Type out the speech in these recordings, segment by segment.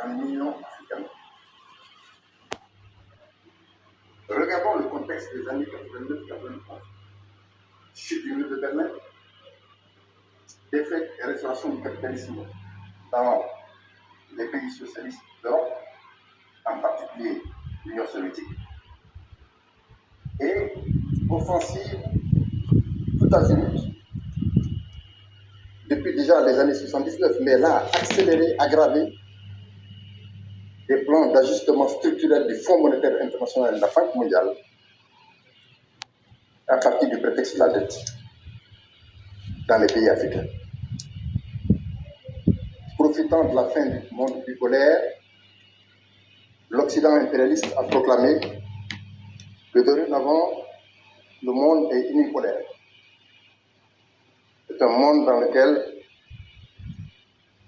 en Union africaine. Regardons le contexte des années 89-93. Chute du mur de Berlin, défaite et restauration du capitalisme dans les pays socialistes d'Europe, en particulier l'Union soviétique, et offensive tout azimut depuis déjà les années 79, mais là, accéléré, aggravé, des plans d'ajustement structurel du Fonds monétaire international et de la Banque mondiale à partir du prétexte de la dette dans les pays africains. Profitant de la fin du monde bipolaire, l'Occident impérialiste a proclamé que dorénavant, le monde est unipolaire. C'est un monde dans lequel,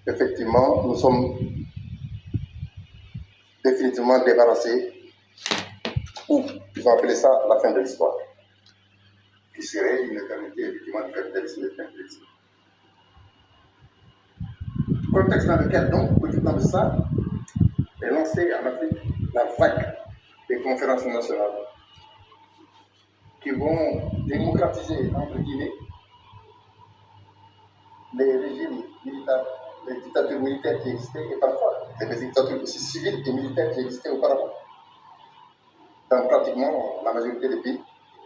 effectivement, nous sommes définitivement débarrassés, ou ils ont appelé ça la fin de l'histoire, qui serait une éternité, effectivement, du capitalisme et de l'impérialisme. Contexte dans lequel, donc, profitant de ça, est lancée en Afrique la vague des conférences nationales qui vont démocratiser, entre guillemets, les régimes militaires, les dictatures militaires qui existaient, et parfois les dictatures aussi civiles et militaires qui existaient auparavant, dans pratiquement la majorité des pays,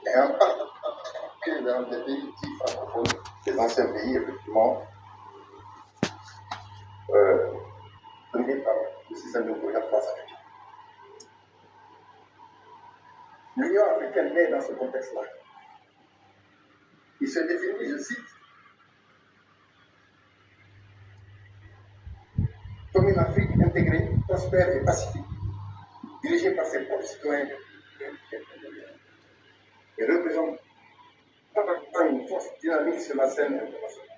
et en particulier dans des pays dits francophones, des anciens pays, effectivement, dominés par le système de gouvernance africain. L'Union africaine naît dans ce contexte-là. Il se définit, je cite, comme une Afrique intégrée, prospère et pacifique, dirigée par ses propres citoyens et représente une force dynamique sur la scène internationale.